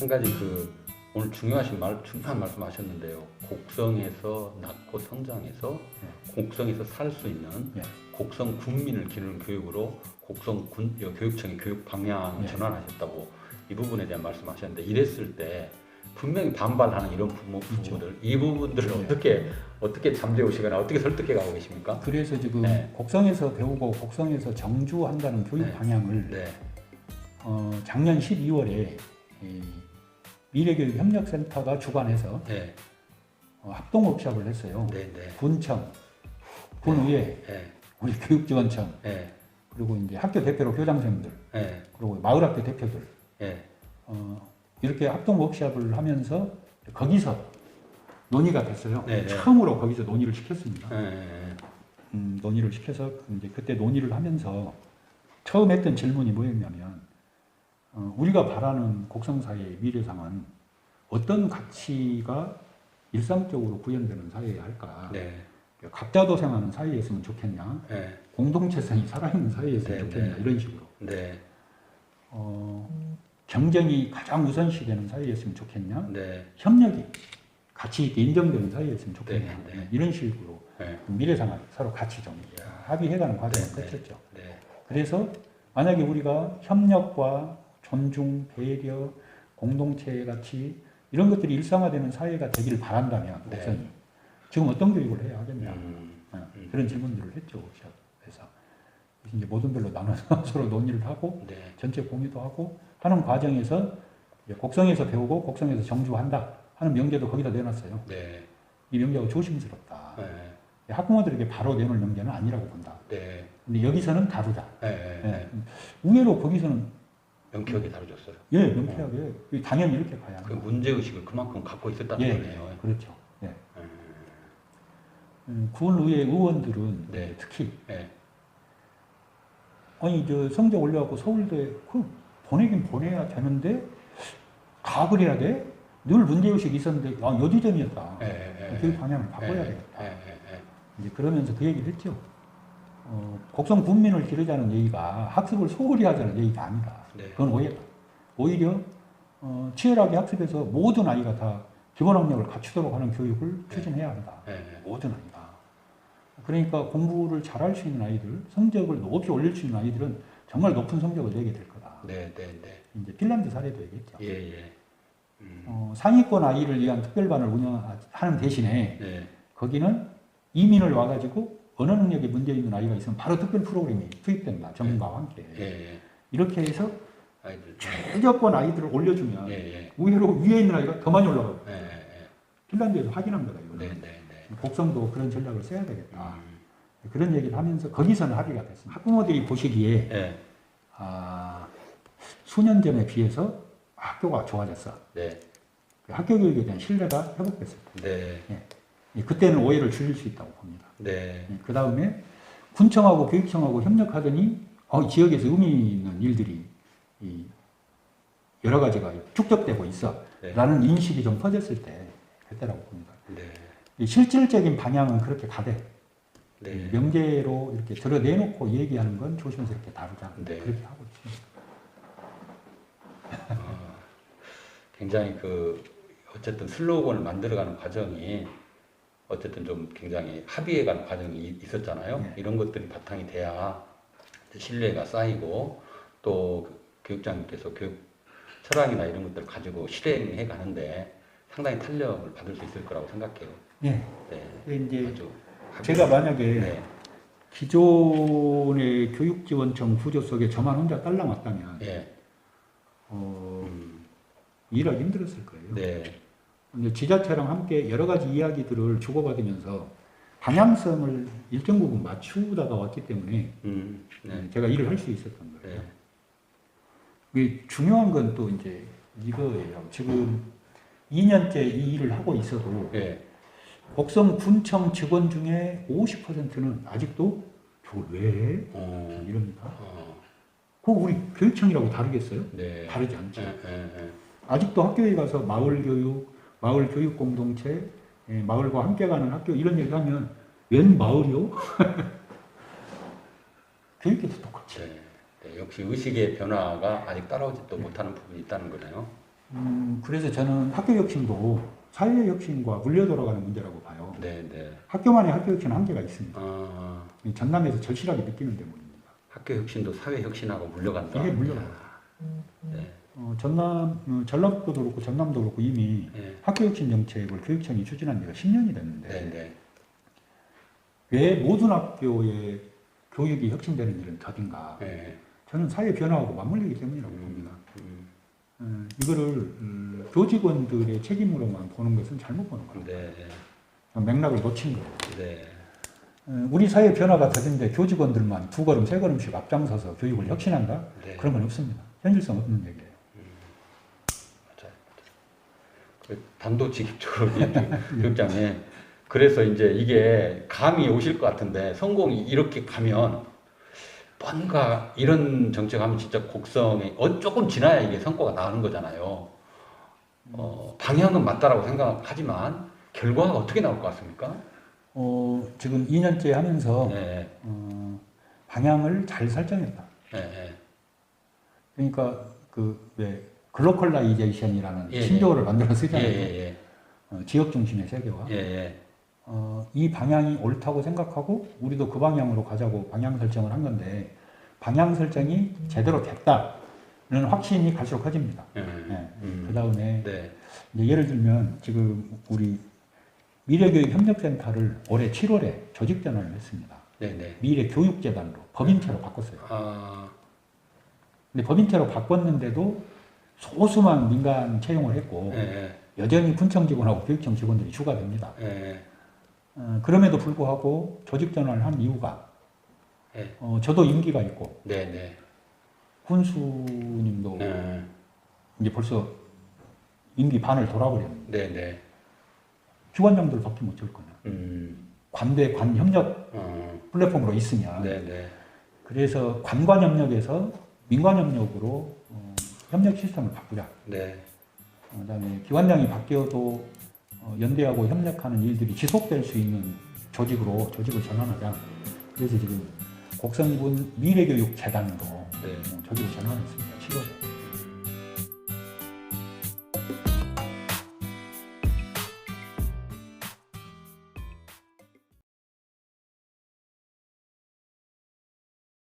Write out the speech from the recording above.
한 가지 오늘 중요한 말씀하셨는데요. 곡성에서 낳고 성장해서 곡성에서 살 수 있는 곡성 군민을 기르는 교육으로 곡성 교육청의 교육 방향 전환하셨다고 이 부분에 대한 말씀하셨는데, 이랬을 때 분명히 반발하는 이런 부모들, 이 부분들을 어떻게 잠재우시거나 어떻게 설득해 가고 계십니까? 그래서 지금 곡성에서 배우고 곡성에서 정주한다는 교육 방향을 작년 12월에 미래교육협력센터가 주관해서 합동 워크숍을 했어요. 군청, 군의회, 우리 교육지원청, 그리고 이제 학교 대표로 교장선생님들, 그리고 마을학교 대표들, 이렇게 합동 워크숍을 하면서 거기서 논의가 됐어요. 처음으로 거기서 논의를 시켰습니다. 논의를 시켜서 이제 그때 논의를 하면서 처음 했던 질문이 뭐였냐면, 우리가 바라는 곡성사회의 미래상은 어떤 가치가 일상적으로 구현되는 사회여야 할까? 각자 도생하는 사회였으면 좋겠냐? 공동체성이 살아있는 사회였으면 좋겠냐? 이런 식으로. 경쟁이 가장 우선시 되는 사회였으면 좋겠냐? 협력이 가치 있게 인정되는 사회였으면 좋겠냐? 이런 식으로 미래상을 서로 같이 좀 합의해가는 과정을 거쳤죠. 그래서 만약에 우리가 협력과 존중, 배려, 공동체 가치 이런 것들이 일상화되는 사회가 되기를 바란다면 목사님 지금 어떤 교육을 해야 하겠냐 그런 질문들을 했죠. 그래서 이제 모든 별로 나눠서 서로 논의를 하고 전체 공유도 하고 하는 과정에서 곡성에서 배우고 곡성에서 정주한다 하는 명제도 거기다 내놨어요. 이 명제가 조심스럽다. 학부모들에게 바로 내놓을 명제는 아니라고 본다. 근데 여기서는 다르다. 의외로 거기서는 명쾌하게 다뤄졌어요. 명쾌하게. 당연히 이렇게 가야 그 문제의식을 그만큼 갖고 있었다는 거네요. 그렇죠. 군의회 의원들은 특히 아니 저 성적 올려갖고 서울대 보내긴 보내야 되는데 다 그래야 돼? 늘 문제의식이 있었는데 여지점이었다. 교육 방향을 바꿔야 되겠다. 이제 그러면서 그 얘기를 했죠. 곡성 군민을 기르자는 얘기가 학습을 소홀히 하자는 얘기가 아니다. 그건 오해다. 오히려 치열하게 학습해서 모든 아이가 다 기본 학력을 갖추도록 하는 교육을 추진해야 한다. 모든 아이가. 그러니까 공부를 잘할 수 있는 아이들, 성적을 높이 올릴 수 있는 아이들은 정말 높은 성적을 내게 될 거다. 이제 핀란드 사례도 얘기했죠. 상위권 아이를 위한 특별반을 운영하는 대신에 거기는 이민을 와가지고 언어 능력에 문제 있는 아이가 있으면 바로 특별 프로그램이 투입된다. 전문가와 함께. 이렇게 해서 최저권 아이들을 올려주면 의외로 위에 있는 아이가 더 많이 올라가고 핀란드에서 확인한 거다. 곡성도 그런 전략을 써야 되겠다. 그런 얘기를 하면서 거기서는 합의가 됐습니다. 학부모들이 보시기에 수년 전에 비해서 학교가 좋아졌어. 학교 교육에 대한 신뢰가 회복됐습니다. 그때는 오해를 줄일 수 있다고 봅니다. 그 다음에 군청하고 교육청하고 협력하더니 지역에서 의미 있는 일들이 여러 가지가 축적되고 있어 라는 인식이 좀 퍼졌을 때 그때라고 봅니다. 실질적인 방향은 그렇게 가되 명제로 이렇게 드러내놓고 얘기하는 건 조심스럽게 다루자. 그렇게 하고 있습니다. 굉장히 어쨌든 슬로건을 만들어가는 과정이 어쨌든 좀 굉장히 합의해가는 과정이 있었잖아요. 이런 것들이 바탕이 돼야 신뢰가 쌓이고 또 교육장님께서 교육 철학이나 이런 것들을 가지고 실행해 가는데 상당히 탄력을 받을 수 있을 거라고 생각해요. 이제 제가 만약에 기존의 교육지원청 구조 속에 저만 혼자 딸랑왔다면 일하기 힘들었을 거예요. 근데 지자체랑 함께 여러 가지 이야기들을 주고받으면서 방향성을 일정 부분 맞추다가 왔기 때문에 제가 일을 할 수 있었던 거예요. 중요한 건 또 이제 이거예요. 지금 2년째 이 일을 하고 있어도 곡성 군청 직원 중에 50%는 아직도 저걸 왜 해? 이럽니다. 그거 우리 교육청이라고 다르겠어요? 다르지 않죠. 아직도 학교에 가서 마을 교육, 마을 교육 공동체, 마을과 함께 가는 학교 이런 얘기 하면 웬 마을이요? 교육에도 똑같이. 역시 의식의 변화가 아직 따라오지도 못하는 부분이 있다는 거네요. 그래서 저는 학교혁신도 사회혁신과 물려 돌아가는 문제라고 봐요. 네, 네. 학교만의 학교혁신은 한계가 있습니다. 아, 전남에서 절실하게 느끼는 때문입니다. 학교 혁신도 사회 혁신하고 물려간다. 이게 물려가요. 네. 전라북도도 그렇고 전남도 그렇고 이미 네. 학교혁신 정책을 교육청이 추진한 지가 10년이 됐는데 네, 네. 왜 모든 학교의 교육이 혁신되는 일은 더딘가? 네. 저는 사회 변화하고 맞물리기 때문이라고 봅니다. 이거를 교직원들의 책임으로만 보는 것은 잘못 보는 거예요. 네. 맥락을 놓친 거예요. 네. 우리 사회 변화가 더딘데 교직원들만 두 걸음, 세 걸음씩 앞장서서 교육을 혁신한다? 네. 그런 건 없습니다. 현실성 없는 얘기예요. 맞아요. 그 단도직입적으로 교육장에 그래서 이제 이게 감이 오실 것 같은데 성공이 이렇게 가면 뭔가 이런 정책하면 진짜 곡성에 조금 지나야 이게 성과가 나오는 거잖아요. 방향은 맞다라고 생각하지만 결과가 어떻게 나올 것 같습니까? 지금 2년째 하면서 네. 방향을 잘 설정했다. 네. 그러니까 왜 글로컬라이제이션이라는 예, 신조어를 만들어 쓰잖아요. 예. 지역 중심의 세계화. 예. 이 방향이 옳다고 생각하고 우리도 그 방향으로 가자고 방향 설정을 한 건데 방향 설정이 제대로 됐다는 확신이 갈수록 커집니다. 그 다음에 네. 예를 들면 지금 우리 미래교육협력센터를 올해 7월에 조직 전환을 했습니다. 네. 미래교육재단으로 법인체로 바꿨어요. 근데 법인체로 바꿨는데도 소수만 민간 채용을 했고 여전히 군청 직원하고 교육청 직원들이 주가 됩니다. 그럼에도 불구하고 조직 전환을 한 이유가 저도 임기가 있고 군수님도 이제 벌써 임기 반을 돌아버렸는데 기관장들 밖에 못 줄 거냐. 관대 관협력 플랫폼으로 있으면 그래서 관관협력에서 민관협력으로 협력 시스템을 바꾸자. 그다음에 기관장이 바뀌어도 연대하고 협력하는 일들이 지속될 수 있는 조직을 전환하자. 그래서 지금 곡성군 미래교육재단으로 조직을 전환했습니다. 7월에.